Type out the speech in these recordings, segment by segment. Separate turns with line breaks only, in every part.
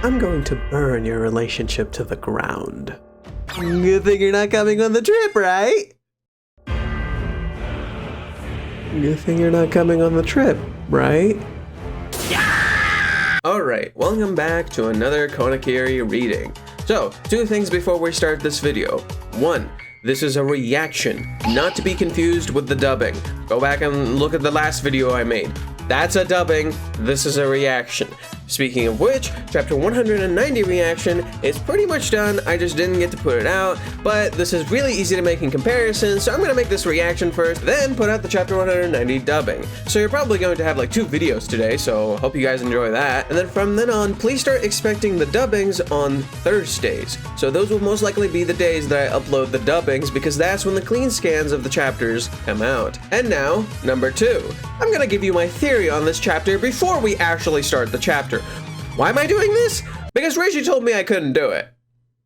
I'm going to burn your relationship to the ground. Good thing you're not coming on the trip, right? Good thing you're not coming on the trip, right? Yeah! Alright, welcome back to another Kanokari reading. So, two things before we start this video. One, this is a reaction, not to be confused with the dubbing. Go back and look at the last video I made. That's a dubbing, this is a reaction. Speaking of which, chapter 190 reaction is pretty much done. I just didn't get to put it out, but this is really easy to make in comparison, so I'm gonna make this reaction first, then put out the chapter 190 dubbing. So you're probably going to have like 2 videos today, so hope you guys enjoy that. And then from then on, please start expecting the dubbings on Thursdays. So those will most likely be the days that I upload the dubbings, because that's when the clean scans of the chapters come out. And now, number 2. I'm gonna give you my theory on this chapter before we actually start the chapter. Why am I doing this? Because Reishi told me I couldn't do it.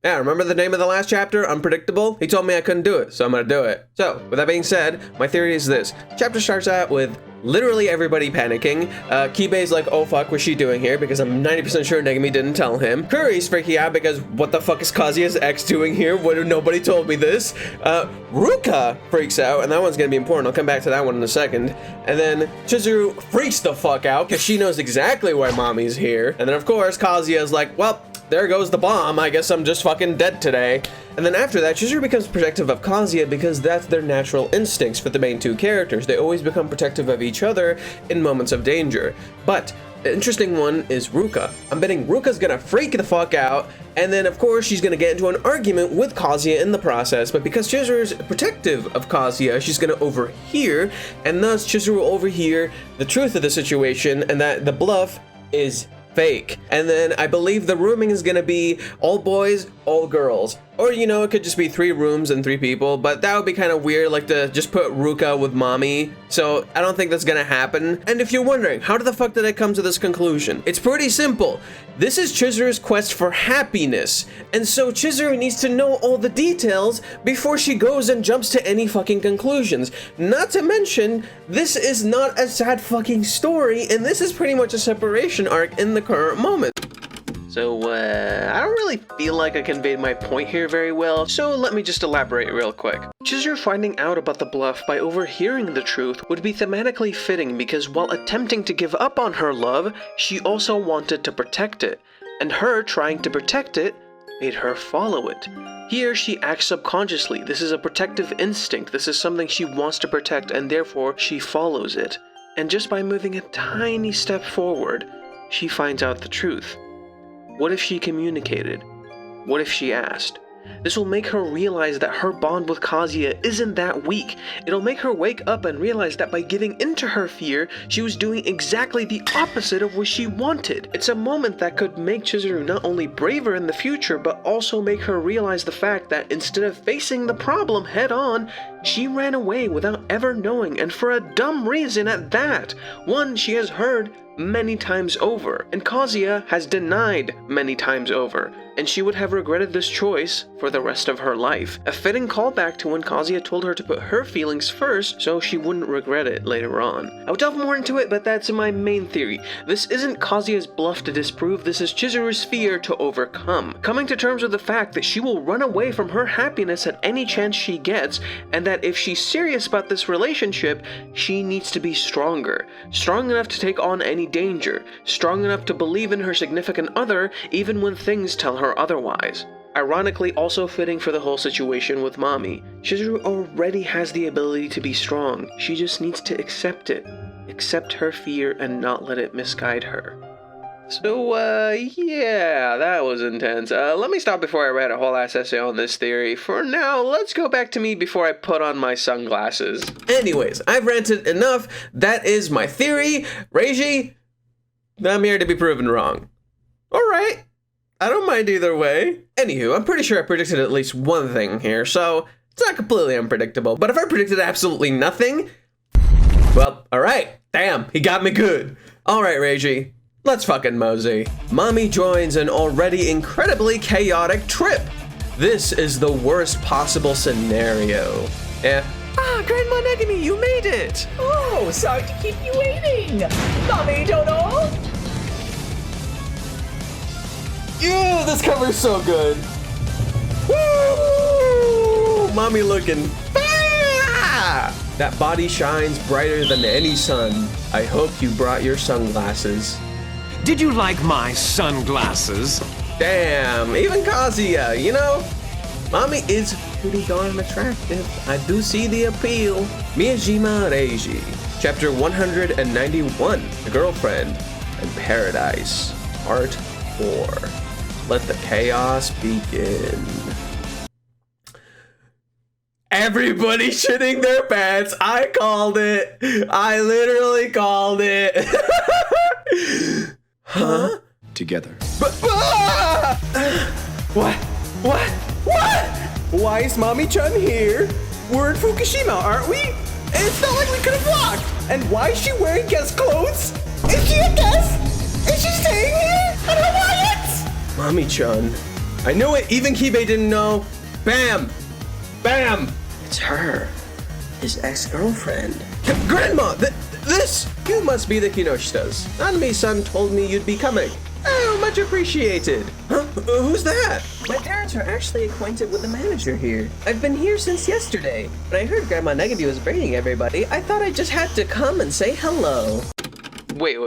Yeah, remember the name of the last chapter, Unpredictable? He told me I couldn't do it, so I'm gonna do it. So, with that being said, my theory is this. Chapter starts out with literally everybody panicking. Kibe's like, oh fuck, what's she doing here? Because I'm 90% sure Negami didn't tell him. Kuri's freaking out because what the fuck is Kazuya's ex doing here? Nobody told me this. Ruka freaks out, and that one's gonna be important. I'll come back to that one in a second. And then Shizuru freaks the fuck out because she knows exactly why mommy's here. And then of course, Kazuya's like, well, there goes the bomb. I guess I'm just fucking dead today. And then after that, Shizuru becomes protective of Kazuya because that's their natural instincts for the main 2 characters. They always become protective of each other in moments of danger. But the interesting one is Ruka. I'm betting Ruka's gonna freak the fuck out, and then of course she's gonna get into an argument with Kazuya in the process, but because Chizuru's protective of Kazuya, she's gonna overhear, and thus Chizuru will overhear the truth of the situation, and that the bluff is fake. And then I believe the rooming is gonna be all boys, all girls. Or, you know, it could just be 3 rooms and 3 people, but that would be kind of weird, like to just put Ruka with mommy. So I don't think that's gonna happen. And if you're wondering, how the fuck did I come to this conclusion? It's pretty simple. This is Chizuru's quest for happiness. And so Chizuru needs to know all the details before she goes and jumps to any fucking conclusions. Not to mention, this is not a sad fucking story, and this is pretty much a separation arc in the current moment. So, I don't really feel like I conveyed my point here very well, so let me just elaborate real quick. Chizuru finding out about the bluff by overhearing the truth would be thematically fitting because while attempting to give up on her love, she also wanted to protect it, and her trying to protect it made her follow it. Here, she acts subconsciously. This is a protective instinct. This is something she wants to protect, and therefore, she follows it. And just by moving a tiny step forward, she finds out the truth. What if she communicated? What if she asked? This will make her realize that her bond with Kazuya isn't that weak. It'll make her wake up and realize that by giving into her fear, she was doing exactly the opposite of what she wanted. It's a moment that could make Chizuru not only braver in the future, but also make her realize the fact that instead of facing the problem head on, she ran away without ever knowing, and for a dumb reason at that. One she has heard many times over, and Kazuya has denied many times over, and she would have regretted this choice for the rest of her life. A fitting callback to when Kazuya told her to put her feelings first so she wouldn't regret it later on. I would delve more into it, but that's my main theory. This isn't Kazuya's bluff to disprove, this is Chizuru's fear to overcome. Coming to terms with the fact that she will run away from her happiness at any chance she gets, and that if she's serious about this relationship, she needs to be stronger. Strong enough to take on any danger, strong enough to believe in her significant other even when things tell her otherwise. Ironically, also fitting for the whole situation with mommy, Chizuru already has the ability to be strong. She just needs to accept it. Accept her fear and not let it misguide her. So, yeah, that was intense. Let me stop before I write a whole ass essay on this theory. For now, let's go back to me before I put on my sunglasses. Anyways, I've ranted enough. That is my theory. Reishi, I'm here to be proven wrong. Alright, I don't mind either way. Anywho, I'm pretty sure I predicted at least one thing here, so it's not completely unpredictable. But if I predicted absolutely nothing, well, alright, damn, he got me good. Alright, Reishi. Let's fucking mosey. Mommy joins an already incredibly chaotic trip. This is the worst possible scenario. Yeah.
Ah, Grandma Negami, you made it!
Oh, sorry to keep you waiting. Mommy Dono.
Yeah, this cover is so good. Woo! Mommy looking. Ah! That body shines brighter than any sun. I hope you brought your sunglasses.
Did you like my sunglasses?
Damn, even Kazuya, you know? Mommy is pretty darn attractive. I do see the appeal. Miyajima Reiji, Chapter 191, The Girlfriend and Paradise, Part 4. Let the chaos begin. Everybody shitting their pants. I called it. I literally called it. Huh?
Together.
What? Why is Mommy-chan here? We're in Fukushima, aren't we? It's not like we could have walked. And why is she wearing guest clothes? Is she a guest? Is she staying here? I don't want it! Mommy-chan. I knew it. Even Kibe didn't know. Bam! Bam! It's her. His ex-girlfriend. Grandma! This! You must be the Kinoshitas. Nanami-san told me you'd be coming. Oh, much appreciated. Huh? Who's that? My parents are actually acquainted with the manager here. I've been here since yesterday. When I heard Grandma Negami was bringing everybody, I thought I just had to come and say hello. Wait.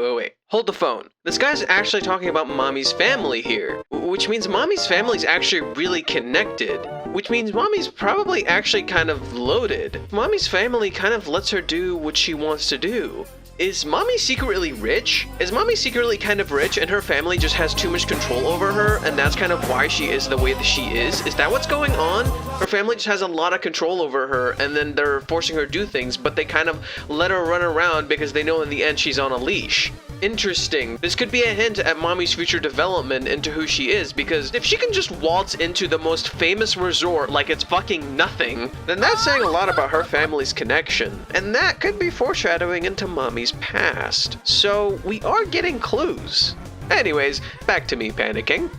Hold the phone. This guy's actually talking about Mommy's family here, which means Mommy's family's actually really connected, which means Mommy's probably actually kind of loaded. Mommy's family kind of lets her do what she wants to do. Is Mommy secretly rich? Is Mommy secretly kind of rich and her family just has too much control over her and that's kind of why she is the way that she is? Is that what's going on? Her family just has a lot of control over her and then they're forcing her to do things, but they kind of let her run around because they know in the end she's on a leash. Interesting. This could be a hint at Mommy's future development into who she is, because if she can just waltz into the most famous resort like it's fucking nothing, then that's saying a lot about her family's connection. And that could be foreshadowing into Mommy's past. So we are getting clues. Anyways, back to me panicking.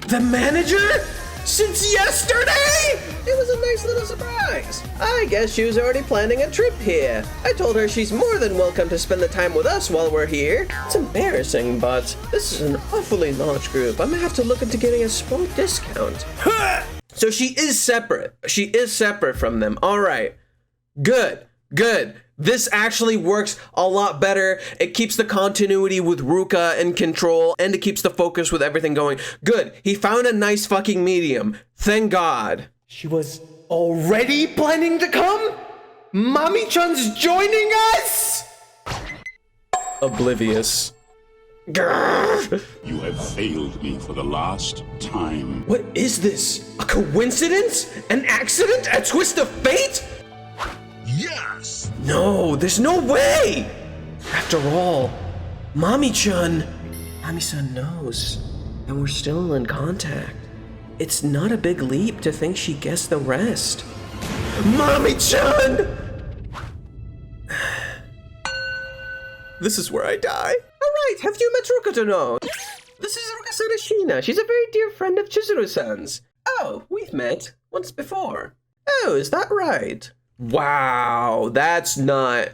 The manager? Since yesterday? It was a nice little surprise. I guess she was already planning a trip here. I told her she's more than welcome to spend the time with us while we're here. It's embarrassing, but this is an awfully large group. I'm gonna have to look into getting a small discount. So she is separate. She is separate from them. All right. Good. This actually works a lot better. It keeps the continuity with Ruka in control, and it keeps the focus with everything going. Good. He found a nice fucking medium. Thank God. She was already planning to come? Mommy-chan's joining us? Oblivious. Grrr.
You have failed me for the last time.
What is this? A coincidence? An accident? A twist of fate?
Yes!
No, there's no way! After all, Mommy-chan knows, and we're still in contact. It's not a big leap to think she guessed the rest. Mommy-chan! This is where I die. Alright, have you met Ruka-no? This is Ruka Sarashina. She's a very dear friend of Chizuru-san's. Oh, we've met once before. Oh, is that right? Wow, that's not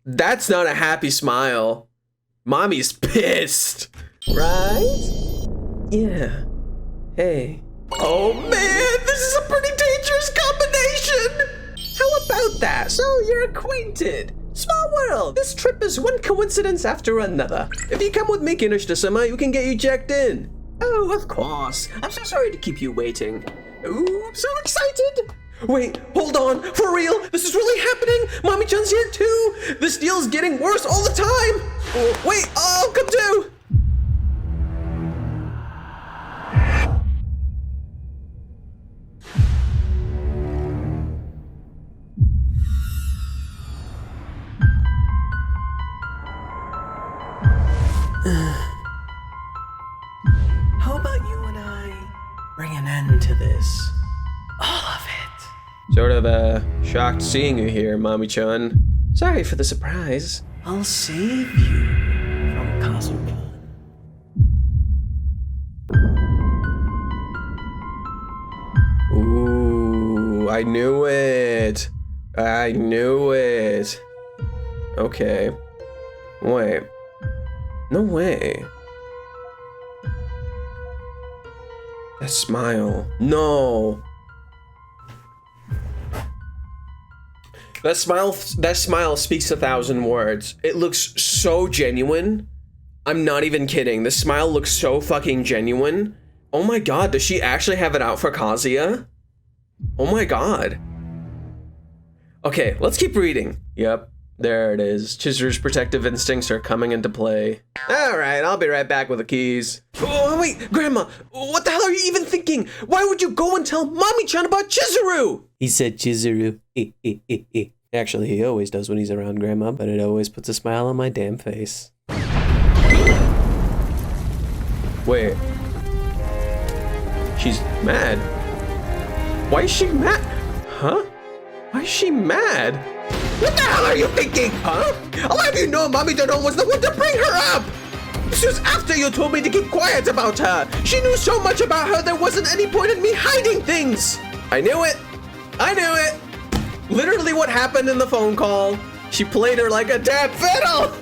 a happy smile. Mommy's pissed, right? Yeah. Hey. Oh man, this is a pretty dangerous combination. How about that? So you're acquainted. Small world. This trip is one coincidence after another. If you come with me, Kinoshita-sama, you can get you checked in. Oh, of course. I'm so sorry to keep you waiting. Ooh, I'm so excited. Wait, hold on, for real? This is really happening? Mommy-chan's here too? This deal's getting worse all the time. Oh, wait, I'll come too. How about you and I bring an end to this? All of it. Sort of, shocked seeing you here, Mommy-chan. Sorry for the surprise. I'll save you from Kazuya. Ooh, I knew it. Okay. Wait. No way. That smile. No. That smile speaks 1,000 words. It looks so genuine. I'm not even kidding. The smile looks so fucking genuine. Oh my god, does she actually have it out for Kazuya? Oh my god. Okay, let's keep reading. Yep, there it is. Chizuru's protective instincts are coming into play. Alright, I'll be right back with the keys. Oh wait, Grandma, what the hell are you even thinking? Why would you go and tell Mommy-chan about Chizuru? He said Chizuru. Actually, he always does when he's around Grandma, but it always puts a smile on my damn face. Wait. She's mad. Why is she mad? Huh? Why is she mad? What the hell are you thinking, huh? I'll have you know Mommy-chan was the one to bring her up! This was after you told me to keep quiet about her. She knew so much about her there wasn't any point in me hiding things. I knew it. I knew it. Literally what happened in the phone call. She played her like a damn fiddle.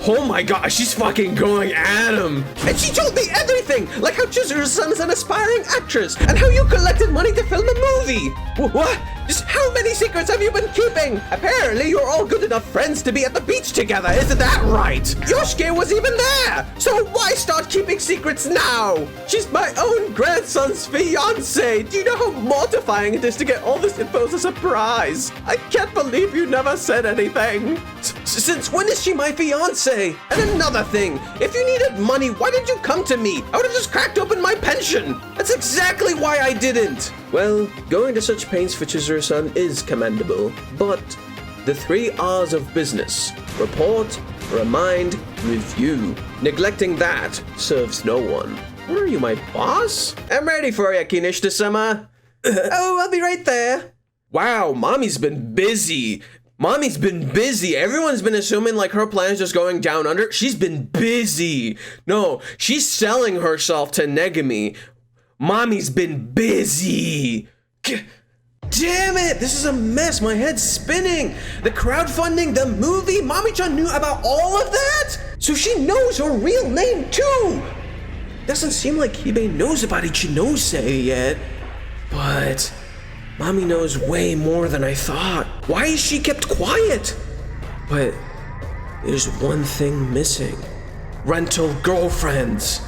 Oh my god, she's fucking going at him. And she told me everything, like how Chizuru's son is an aspiring actress, and how you collected money to film a movie. What? Just how many secrets have you been keeping? Apparently you're all good enough friends to be at the beach together, isn't that right? Yoshike was even there, so why start keeping secrets now? She's my own grandson's fiance. Do you know how mortifying it is to get all this info as a surprise? I can't believe you never said anything. Since when is she my fiance? And another thing, if you needed money, why did you come to me? I would have just cracked open my pension. That's exactly why I didn't. Well, going to such pains for Chizuru-san is commendable, but the 3 R's of business, report, remind, review. Neglecting that serves no one. What are you, my boss? I'm ready for you, Kinishita-sama. Oh, I'll be right there. Wow, Mommy's been busy. Mommy's been busy. Everyone's been assuming like her plan's just going down under. She's been busy. No, she's selling herself to Negami. Mommy's been busy. Damn it, this is a mess. My head's spinning. The crowdfunding, the movie, Mommy-chan knew about all of that? So she knows her real name too. Doesn't seem like Kibe knows about Ichinose yet, but Mommy knows way more than I thought. Why is she kept quiet? But there's one thing missing. Rental girlfriends.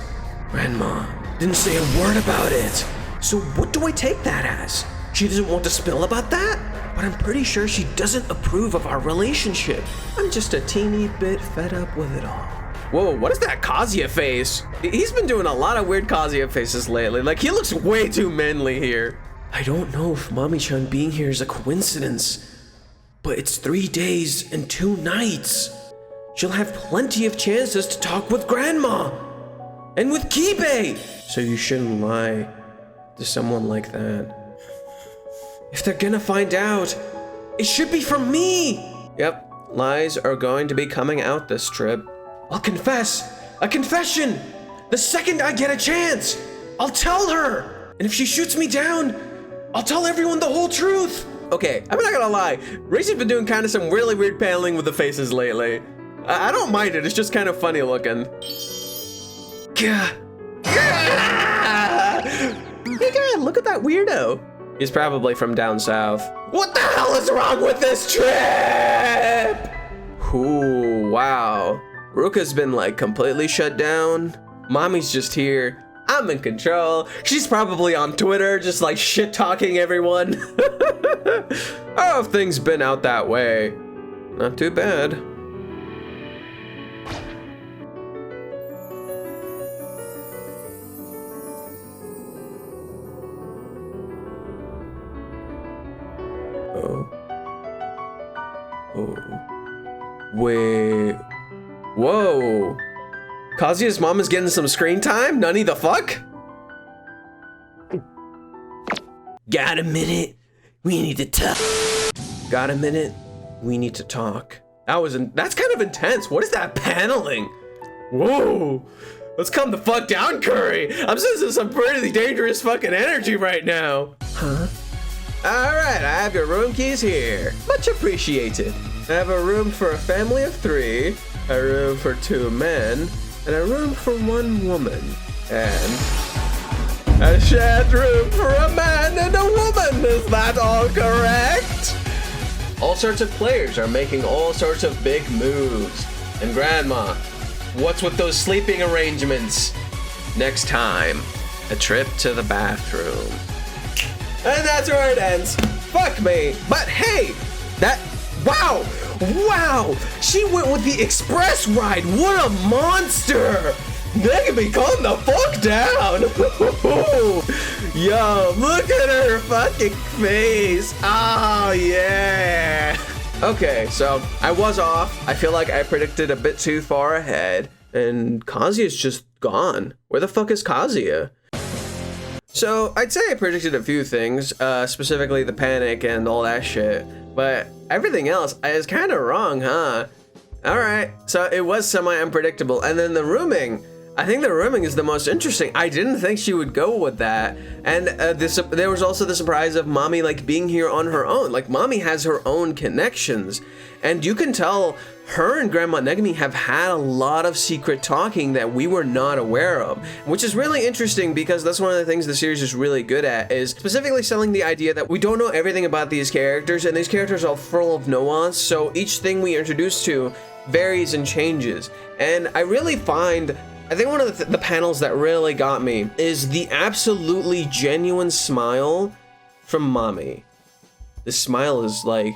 Grandma didn't say a word about it. So what do I take that as? She doesn't want to spill about that? But I'm pretty sure she doesn't approve of our relationship. I'm just a teeny bit fed up with it all. Whoa, what is that Kazuya face? He's been doing a lot of weird Kazuya faces lately. Like, he looks way too manly here. I don't know if Mommy-chan being here is a coincidence, but it's 3 days and 2 nights. She'll have plenty of chances to talk with Grandma and with Kibe. So you shouldn't lie to someone like that. If they're gonna find out, it should be from me. Yep, lies are going to be coming out this trip. I'll confess, a confession. The second I get a chance, I'll tell her. And if she shoots me down, I'll tell everyone the whole truth. Okay, I'm not gonna lie. Rachel's been doing kind of some really weird paneling with the faces lately. I don't mind it, it's just kind of funny looking. Hey God, look at that weirdo. He's probably from down south. What the hell is wrong with this trip? Ooh, wow. Ruka's been like completely shut down. Mommy's just here. I'm in control. She's probably on Twitter, just like shit talking everyone. Oh, if things been out that way. Not too bad. Oh. Oh. Wait. Whoa. Kazuya's mom is getting some screen time? Nani the fuck? Got a minute? We need to talk. Got a minute? We need to talk. That's kind of intense. What is that paneling? Whoa. Let's calm the fuck down, Curry. I'm sensing some pretty dangerous fucking energy right now. Huh? All right, I have your room keys here. Much appreciated. I have a room for a family of 3, a room for 2 men, and a room for 1 woman. And A shared room for a man and a woman, is that all correct? All sorts of players are making all sorts of big moves. And Grandma, what's with those sleeping arrangements? Next time, a trip to the bathroom. And that's where it ends. Fuck me. But hey, wow, she went with the express ride. What a monster. Megami, calm the fuck down. Yo, look at her fucking face. Oh, yeah. Okay, so I was off. I feel like I predicted a bit too far ahead. And Kazuya's just gone. Where the fuck is Kazuya? So I'd say I predicted a few things, specifically the panic and all that shit. But everything else is kind of wrong, huh? Alright, so it was semi-unpredictable. And then the rooming. I think the rooming is the most interesting. I didn't think she would go with that. And there was also the surprise of Mommy like being here on her own. Like Mommy has her own connections. And you can tell her and Grandma Negami have had a lot of secret talking that we were not aware of, which is really interesting because that's one of the things the series is really good at, is specifically selling the idea that we don't know everything about these characters, and these characters are full of nuance, so each thing we introduce to varies and changes. And I really find, I think one of the panels that really got me is the absolutely genuine smile from Mommy. The smile is like,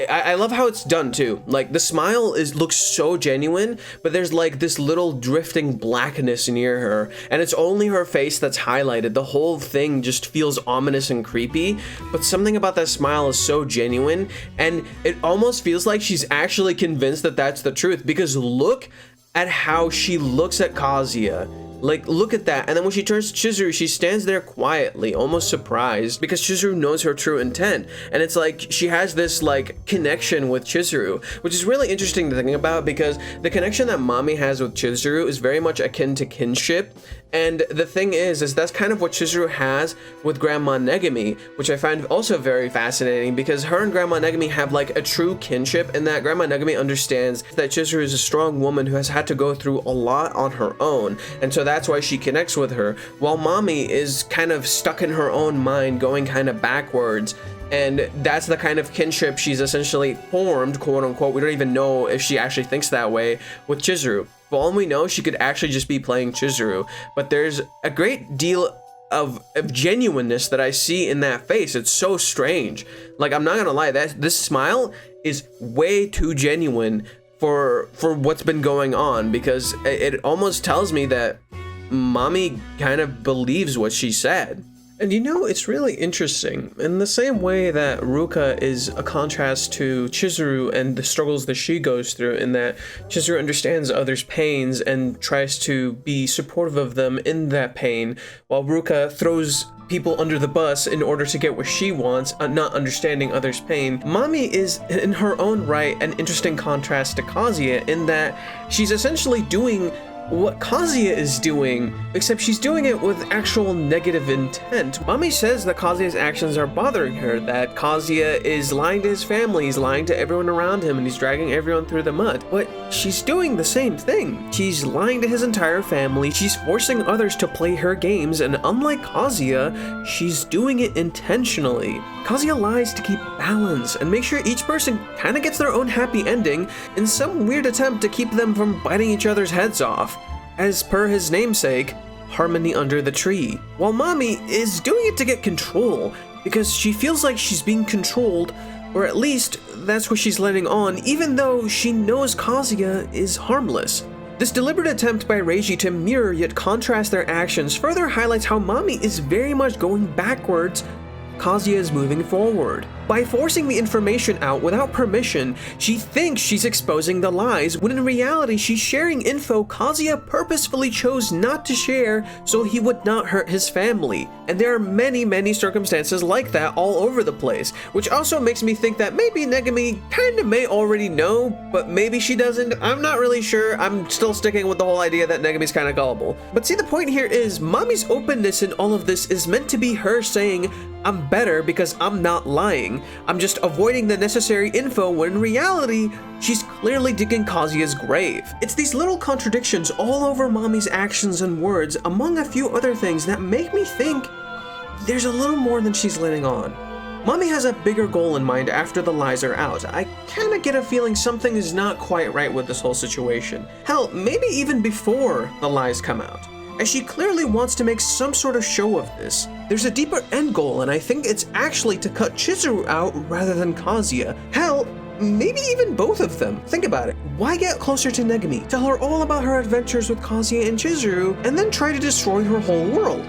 I love how it's done too. Like the smile looks so genuine, but there's like this little drifting blackness near her, and it's only her face that's highlighted. The whole thing just feels ominous and creepy, but something about that smile is so genuine, and it almost feels like she's actually convinced that that's the truth, because look at how she looks at Kazuya. Like, look at that. And then when she turns to Chizuru, she stands there quietly, almost surprised, because Chizuru knows her true intent. And it's like she has this like connection with Chizuru, which is really interesting to think about, because the connection that Mommy has with Chizuru is very much akin to kinship. And the thing is that's kind of what Chizuru has with Grandma Negami, which I find also very fascinating, because her and Grandma Negami have like a true kinship, in that Grandma Negami understands that Chizuru is a strong woman who has had to go through a lot on her own, and so that's why she connects with her, while Mommy is kind of stuck in her own mind, going kind of backwards. And that's the kind of kinship she's essentially formed, quote unquote. We don't even know if she actually thinks that way with Chizuru. For all we know, she could actually just be playing Chizuru. But there's a great deal of genuineness that I see in that face. It's so strange. Like, I'm not gonna lie, this smile is way too genuine for what's been going on, because it almost tells me that Mommy kind of believes what she said. And you know, it's really interesting. In the same way that Ruka is a contrast to Chizuru and the struggles that she goes through, in that Chizuru understands others' pains and tries to be supportive of them in that pain, while Ruka throws people under the bus in order to get what she wants, not understanding others' pain. Mommy is, in her own right, an interesting contrast to Kazuya, in that she's essentially doing what Kazuya is doing, except she's doing it with actual negative intent. Mommy says that Kazuya's actions are bothering her, that Kazuya is lying to his family, he's lying to everyone around him, and he's dragging everyone through the mud. But she's doing the same thing. She's lying to his entire family, she's forcing others to play her games, and unlike Kazuya, she's doing it intentionally. Kazuya lies to keep balance and make sure each person kind of gets their own happy ending, in some weird attempt to keep them from biting each other's heads off. As per his namesake, harmony under the tree. While Mommy is doing it to get control, because she feels like she's being controlled, or at least that's what she's letting on, even though she knows Kazuya is harmless. This deliberate attempt by Reiji to mirror yet contrast their actions further highlights how Mommy is very much going backwards, Kazuya is moving forward. By forcing the information out without permission, she thinks she's exposing the lies, when in reality she's sharing info Kazuya purposefully chose not to share so he would not hurt his family. And there are many circumstances like that all over the place, which also makes me think that maybe Negami kinda may already know, but maybe she doesn't. I'm not really sure. I'm still sticking with the whole idea that Negami's kinda gullible. But see, the point here is Mommy's openness in all of this is meant to be her saying, I'm better because I'm not lying. thinking I'm just avoiding the necessary info when in reality, she's clearly digging Kazuya's grave. It's these little contradictions all over Mami's actions and words, among a few other things, that make me think there's a little more than she's letting on. Mami has a bigger goal in mind after the lies are out. I kinda get a feeling something is not quite right with this whole situation. Hell, maybe even before the lies come out, as she clearly wants to make some sort of show of this. There's a deeper end goal, and I think it's actually to cut Chizuru out rather than Kazuya. Hell, maybe even both of them. Think about it. Why get closer to Negumi? Tell her all about her adventures with Kazuya and Chizuru, and then try to destroy her whole world.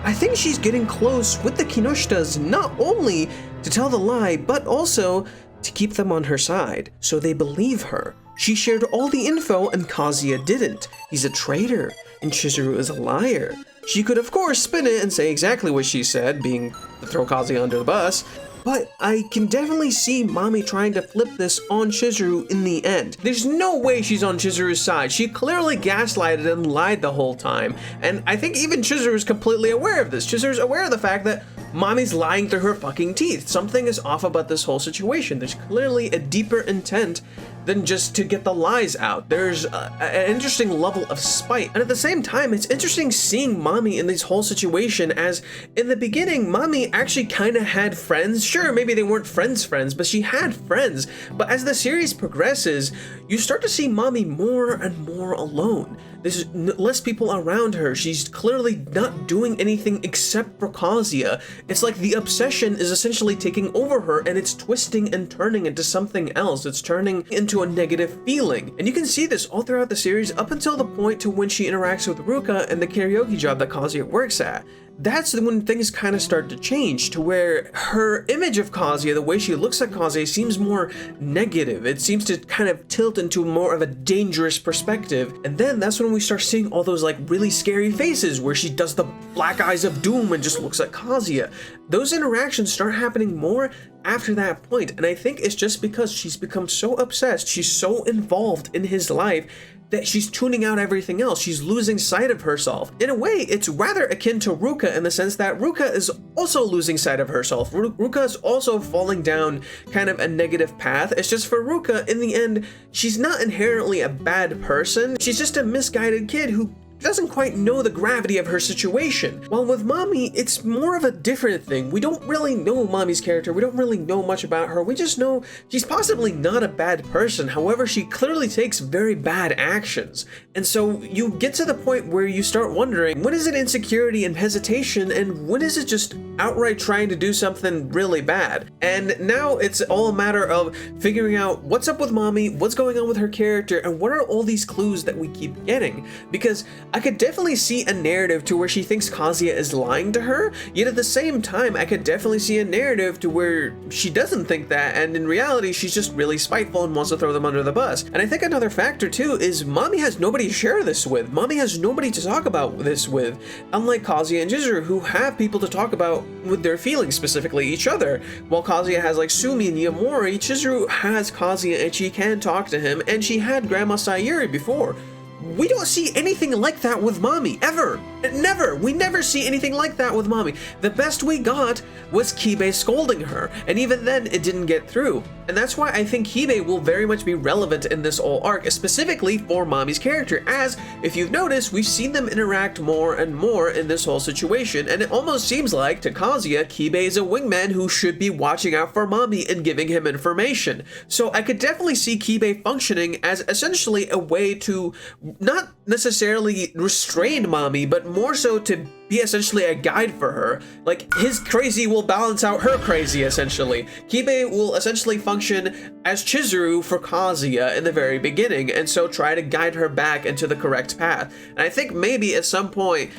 I think she's getting close with the Kinoshtas not only to tell the lie, but also to keep them on her side, so they believe her. She shared all the info and Kazuya didn't. He's a traitor, and Chizuru is a liar. She could of course spin it and say exactly what she said, being to throw Kazuya under the bus, but I can definitely see Mami trying to flip this on Chizuru in the end. There's no way she's on Chizuru's side. She clearly gaslighted and lied the whole time, and I think even Chizuru's completely aware of this. Chizuru's aware of the fact that Mami's lying through her fucking teeth. Something is off about this whole situation. There's clearly a deeper intent than just to get the lies out. There's an interesting level of spite. And at the same time, it's interesting seeing Mami in this whole situation, as in the beginning, Mami actually kind of had friends. Sure, maybe they weren't friends, but she had friends. But as the series progresses, you start to see Mami more and more alone. There's less people around her. She's clearly not doing anything except for Kazuya. It's like the obsession is essentially taking over her, and it's twisting and turning into something else. It's turning into a negative feeling. And you can see this all throughout the series up until the point to when she interacts with Ruka and the karaoke job that Kazuya works at. That's when things kind of start to change, to where her image of Kazuya, the way she looks at Kazuya, seems more negative. It seems to kind of tilt into more of a dangerous perspective. And then that's when we start seeing all those like really scary faces where she does the black eyes of doom and just looks at Kazuya. Those interactions start happening more after that point, and I think it's just because she's become so obsessed, she's so involved in his life, that she's tuning out everything else. She's losing sight of herself. In a way, it's rather akin to Ruka in the sense that Ruka is also losing sight of herself. Ruka is also falling down kind of a negative path. It's just for Ruka, in the end, she's not inherently a bad person. She's just a misguided kid who doesn't quite know the gravity of her situation. While with Mami, it's more of a different thing. We don't really know Mami's character. We don't really know much about her. We just know she's possibly not a bad person. However, she clearly takes very bad actions. And so you get to the point where you start wondering, when is it insecurity and hesitation, and when is it just outright trying to do something really bad? And now it's all a matter of figuring out what's up with Mami, what's going on with her character, and what are all these clues that we keep getting? Because I could definitely see a narrative to where she thinks Kazuya is lying to her, yet at the same time, I could definitely see a narrative to where she doesn't think that, and in reality, she's just really spiteful and wants to throw them under the bus. And I think another factor too is Mami has nobody to share this with. Mami has nobody to talk about this with, unlike Kazuya and Chizuru, who have people to talk about with their feelings, specifically each other. While Kazuya has like Sumi and Yamori, Chizuru has Kazuya and she can talk to him, and she had Grandma Sayuri before. We don't see anything like that with Mami, ever. Never. We never see anything like that with Mami. The best we got was Kibe scolding her, and even then it didn't get through. And that's why I think Kibe will very much be relevant in this whole arc, specifically for Mami's character, as, if you've noticed, we've seen them interact more and more in this whole situation, and it almost seems like, to Kazuya, Kibe is a wingman who should be watching out for Mami and giving him information. So I could definitely see Kibe functioning as essentially a way to not necessarily restrain Mami, but more so to be essentially a guide for her. Like, his crazy will balance out her crazy, essentially. Kibe will essentially function as Chizuru for Kazuya in the very beginning, and so try to guide her back into the correct path. And I think maybe at some point,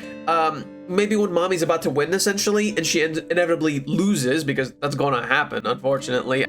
maybe when Mami's about to win, essentially, and she inevitably loses, because that's gonna happen, unfortunately.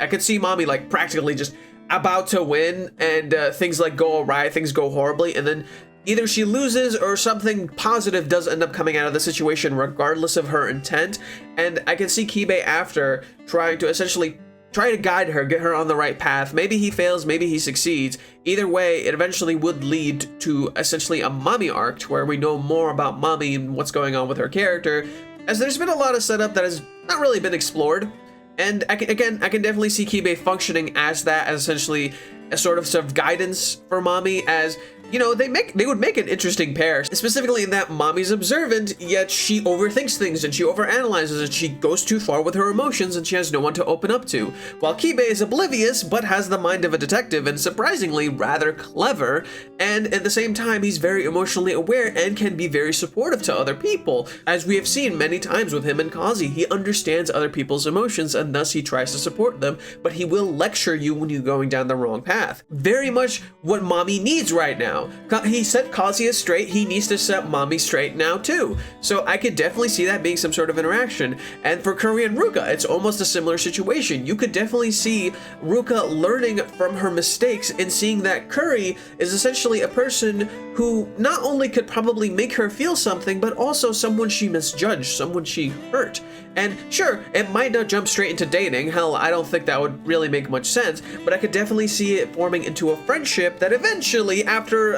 I could see Mami like practically just about to win, and things like go awry, things go horribly, and then either she loses or something positive does end up coming out of the situation regardless of her intent. And I can see Kibe after trying to essentially try to guide her, get her on the right path. Maybe he fails, maybe he succeeds. Either way, it eventually would lead to essentially a Mommy arc where we know more about Mommy and what's going on with her character, as there's been a lot of setup that has not really been explored. And I can definitely see Kibe functioning as that, as essentially a sort of guidance for Mommy, as you know, they would make an interesting pair, specifically in that Mommy's observant, yet she overthinks things and she overanalyzes and she goes too far with her emotions and she has no one to open up to, while Kibe is oblivious but has the mind of a detective and surprisingly rather clever, and at the same time he's very emotionally aware and can be very supportive to other people. As we have seen many times with him and Kazi, he understands other people's emotions and thus he tries to support them, but he will lecture you when you're going down the wrong path. Very much what Mommy needs right now. He set Kazuya straight, he needs to set Mommy straight now too. So I could definitely see that being some sort of interaction. And for Kuri and Ruka, it's almost a similar situation. You could definitely see Ruka learning from her mistakes and seeing that Kuri is essentially a person who not only could probably make her feel something, but also someone she misjudged, someone she hurt. And sure, it might not jump straight into dating. Hell, I don't think that would really make much sense, but I could definitely see it forming into a friendship that eventually, after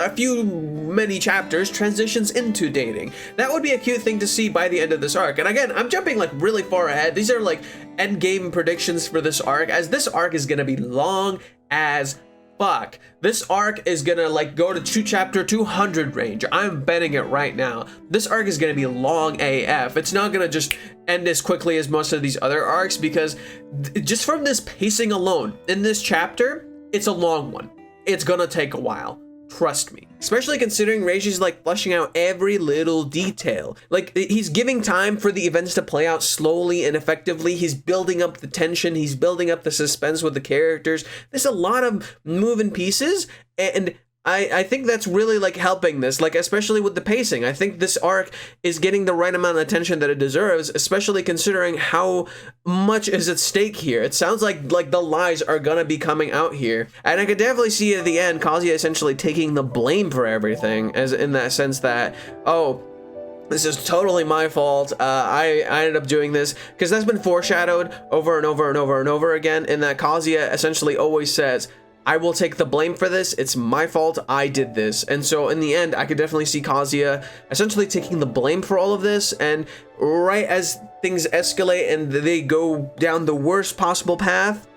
many chapters, transitions into dating. That would be a cute thing to see by the end of this arc. And again, I'm jumping like really far ahead. These are like endgame predictions for this arc, as this arc is gonna be long as fuck. This arc is gonna like go to chapter 200 range. I'm betting it right now. This arc is gonna be long AF. It's not gonna just end as quickly as most of these other arcs, because just from this pacing alone in this chapter, it's a long one. It's gonna take a while. Trust me. Especially considering Reiji's like fleshing out every little detail. Like, he's giving time for the events to play out slowly and effectively. He's building up the tension. He's building up the suspense with the characters. There's a lot of moving pieces, and I think that's really like helping this, like especially with the pacing. I think this arc is getting the right amount of attention that it deserves, especially considering how much is at stake here. It sounds like the lies are gonna be coming out here, and I could definitely see at the end Kazuya essentially taking the blame for everything, as in that sense that, oh, this is totally my fault. I ended up doing this, because that's been foreshadowed over and over and over and over again, in that Kazuya essentially always says, I will take the blame for this. It's my fault. I did this. And so in the end, I could definitely see Kazuya essentially taking the blame for all of this. And right as things escalate and they go down the worst possible path,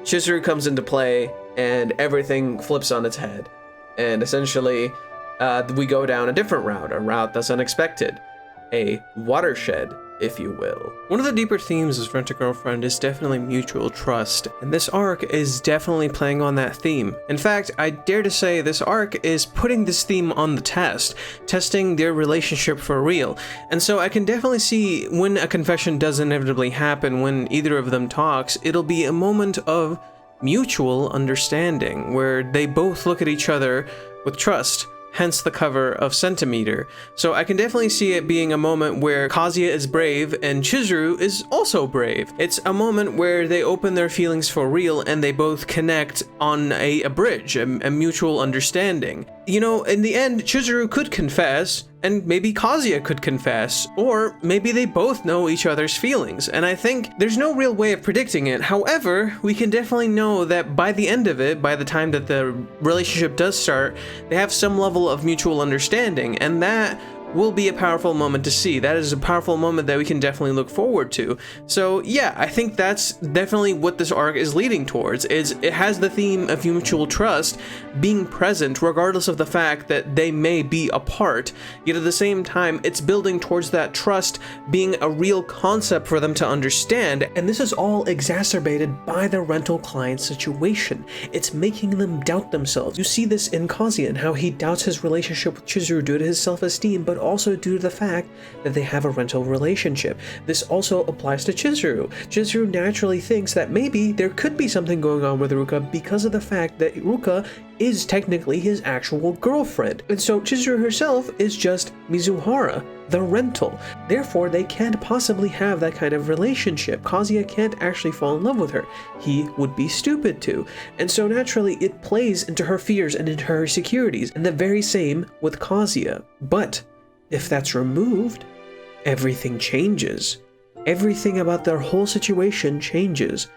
Shizuru comes into play and everything flips on its head. And essentially, we go down a different route, a route that's unexpected, a watershed, if you will. One of the deeper themes of Rent-A-Girlfriend is definitely mutual trust, and this arc is definitely playing on that theme. In fact, I dare to say this arc is putting this theme on the test, testing their relationship for real. And so I can definitely see when a confession does inevitably happen, when either of them talks, it'll be a moment of mutual understanding, where they both look at each other with trust. Hence the cover of Centimeter. So I can definitely see it being a moment where Kazuya is brave and Chizuru is also brave. It's a moment where they open their feelings for real and they both connect on a bridge, a mutual understanding. You know, in the end, Chizuru could confess, and maybe Kazuya could confess, or maybe they both know each other's feelings, and I think there's no real way of predicting it. However, we can definitely know that by the end of it, by the time that the relationship does start, they have some level of mutual understanding, and that will be a powerful moment to see. That is a powerful moment that we can definitely look forward to. So yeah, I think that's definitely what this arc is leading towards, is it has the theme of mutual trust being present regardless of the fact that they may be apart, yet at the same time it's building towards that trust being a real concept for them to understand, and this is all exacerbated by the rental client situation. It's making them doubt themselves. You see this in Kazuya and how he doubts his relationship with Chizuru due to his self-esteem, but also due to the fact that they have a rental relationship. This also applies to Chizuru. Chizuru naturally thinks that maybe there could be something going on with Ruka because of the fact that Ruka is technically his actual girlfriend. And so Chizuru herself is just Mizuhara, the rental. Therefore, they can't possibly have that kind of relationship. Kazuya can't actually fall in love with her. He would be stupid to. And so naturally, it plays into her fears and into her insecurities. And the very same with Kazuya. But if that's removed, everything changes. Everything about their whole situation changes.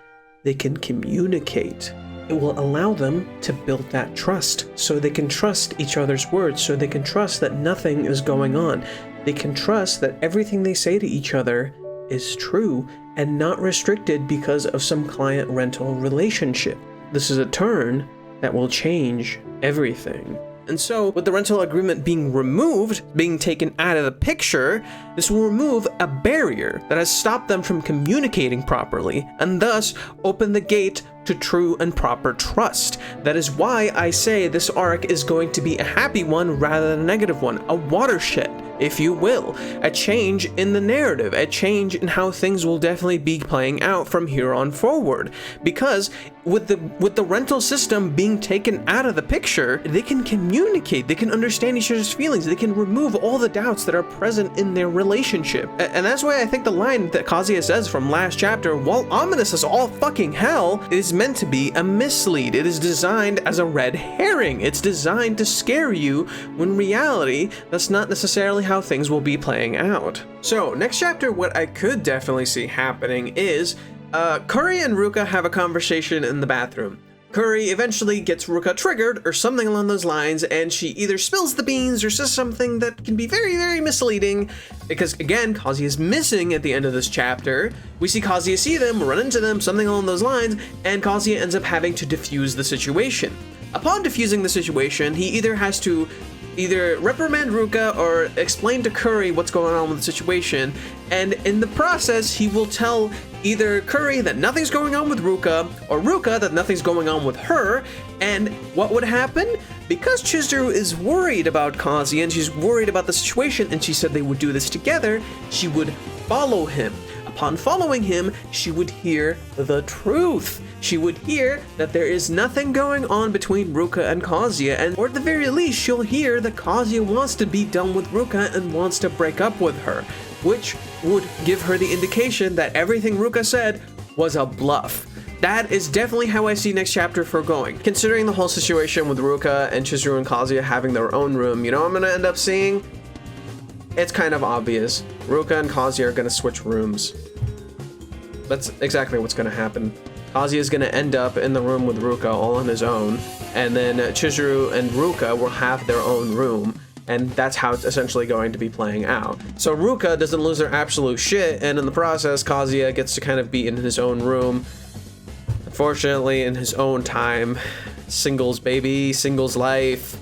they can communicate. It will allow them to build that trust, so they can trust each other's words, so they can trust that nothing is going on. They can trust that everything they say to each other is true and not restricted because of some client rental relationship. This is a turn that will change everything. And so, with the rental agreement being removed, being taken out of the picture, this will remove a barrier that has stopped them from communicating properly, and thus open the gate to true and proper trust. That is why I say this arc is going to be a happy one rather than a negative one, a watershed, if you will, a change in the narrative, a change in how things will definitely be playing out from here on forward. Because with the rental system being taken out of the picture, they can communicate, they can understand each other's feelings, they can remove all the doubts that are present in their relationship. And that's why I think the line that Kazuya says from last chapter, while ominous as all fucking hell, is meant to be a mislead. It is designed as a red herring. It's designed to scare you, when in reality, that's not necessarily how things will be playing out. So, next chapter, what I could definitely see happening is Kuri and Ruka have a conversation in the bathroom. Kuri eventually gets Ruka triggered or something along those lines, and she either spills the beans or says something that can be very, very misleading, because again, Kazuya is missing at the end of this chapter. We see Kazuya see them, run into them, something along those lines, and Kazuya ends up having to defuse the situation. Upon defusing the situation, he either has to reprimand Ruka or explain to Kuri what's going on with the situation, and in the process he will tell either Kuri that nothing's going on with Ruka, or Ruka that nothing's going on with her. And what would happen? Because Chizuru is worried about Kazuya and she's worried about the situation, and she said they would do this together, she would follow him. Upon following him, she would hear the truth. She would hear that there is nothing going on between Ruka and Kazuya, and or at the very least, she'll hear that Kazuya wants to be done with Ruka and wants to break up with her, which would give her the indication that everything Ruka said was a bluff. That is definitely how I see next chapter for going. Considering the whole situation with Ruka and Chizuru and Kazuya having their own room, you know what I'm gonna end up seeing? It's kind of obvious. Ruka and Kazuya are gonna switch rooms. That's exactly what's gonna happen. Kazuya is gonna end up in the room with Ruka all on his own, and then Chizuru and Ruka will have their own room, and that's how it's essentially going to be playing out. So Ruka doesn't lose her absolute shit, and in the process, Kazuya gets to kind of be in his own room. Unfortunately, in his own time. Singles, baby, singles life.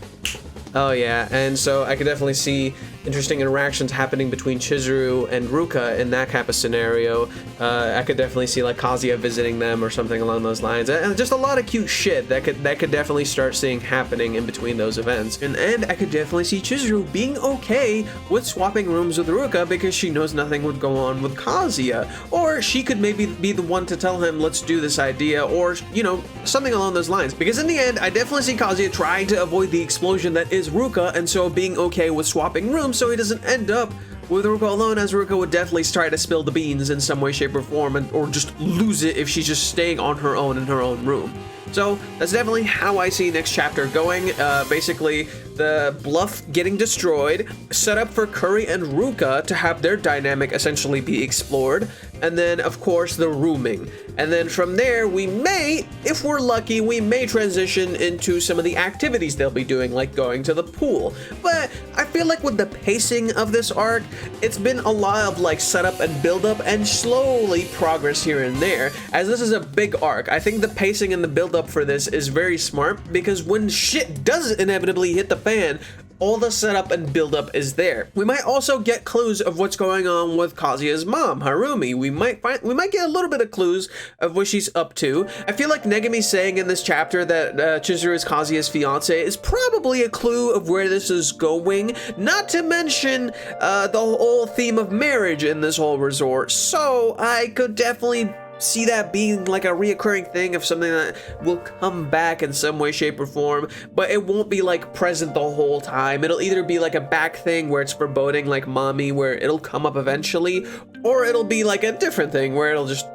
Oh yeah, and so I could definitely see interesting interactions happening between Chizuru and Ruka in that type of scenario. I could definitely see like Kazuya visiting them or something along those lines, and just a lot of cute shit that could definitely start seeing happening in between those events. And I could definitely see Chizuru being okay with swapping rooms with Ruka because she knows nothing would go on with Kazuya, or she could maybe be the one to tell him let's do this idea, or you know, something along those lines. Because in the end, I definitely see Kazuya trying to avoid the explosion that is Ruka, and so being okay with swapping rooms so he doesn't end up with Ruka alone, as Ruka would definitely try to spill the beans in some way, shape, or form, or just lose it if she's just staying on her own in her own room. So that's definitely how I see next chapter going. Basically, the bluff getting destroyed, set up for Kuri and Ruka to have their dynamic essentially be explored, and then of course the rooming. And then from there, we may, if we're lucky, we may transition into some of the activities they'll be doing, like going to the pool. But I feel like with the pacing of this arc, it's been a lot of like setup and build up and slowly progress here and there, as this is a big arc. I think the pacing and the build up for this is very smart, because when shit does inevitably hit the fan, all the setup and build-up is there. We might also get clues of what's going on with Kazuya's mom, Harumi. We might get a little bit of clues of what she's up to. I feel like Negami saying in this chapter that Chizuru is Kazuya's fiance is probably a clue of where this is going. Not to mention the whole theme of marriage in this whole resort. So I could definitely see that being like a reoccurring thing of something that will come back in some way, shape, or form, but it won't be like present the whole time. It'll either be like a back thing where it's foreboding like mommy, where it'll come up eventually, or it'll be like a different thing where it'll just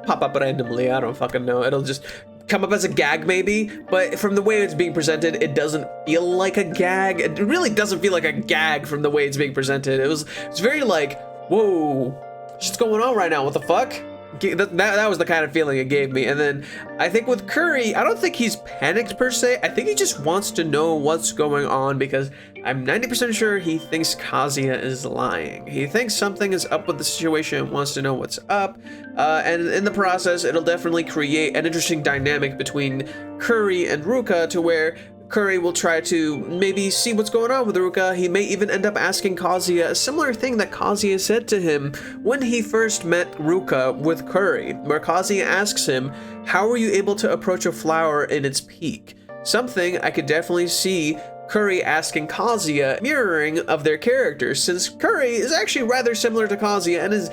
pop up randomly. I don't fucking know. It'll just come up as a gag maybe, but from the way it's being presented, it doesn't feel like a gag. It really doesn't feel like a gag from the way it's being presented. It's very like, whoa, shit's going on right now, what the fuck? That was the kind of feeling it gave me. And then I think with Curry, I don't think he's panicked per se. I think he just wants to know what's going on because I'm 90% sure he thinks Kazuya is lying. He thinks something is up with the situation, wants to know what's up, and in the process, it'll definitely create an interesting dynamic between Curry and Ruka to where Curry will try to maybe see what's going on with Ruka. He may even end up asking Kazuya a similar thing that Kazuya said to him when he first met Ruka with Curry, where Kazuya asks him, how were you able to approach a flower in its peak? Something I could definitely see Curry asking Kazuya, mirroring of their characters, since Curry is actually rather similar to Kazuya and is,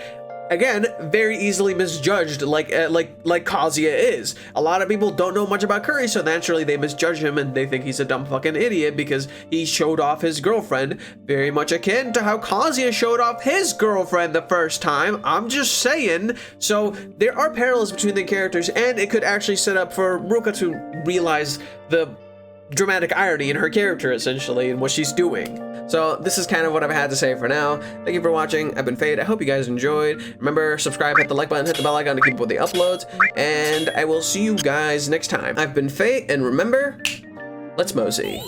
again, very easily misjudged like Kazuya is. A lot of people don't know much about Curry, so naturally they misjudge him and they think he's a dumb fucking idiot because he showed off his girlfriend, very much akin to how Kazuya showed off his girlfriend the first time. I'm just saying. So there are parallels between the characters, and it could actually set up for Ruka to realize the dramatic irony in her character, essentially, and what she's doing. So this is kind of what I've had to say for now. Thank you for watching. I've been Fade. I hope you guys enjoyed. Remember, subscribe, hit the like button, hit the bell icon to keep up with the uploads, and I will see you guys next time. I've been Fade, and remember, let's mosey.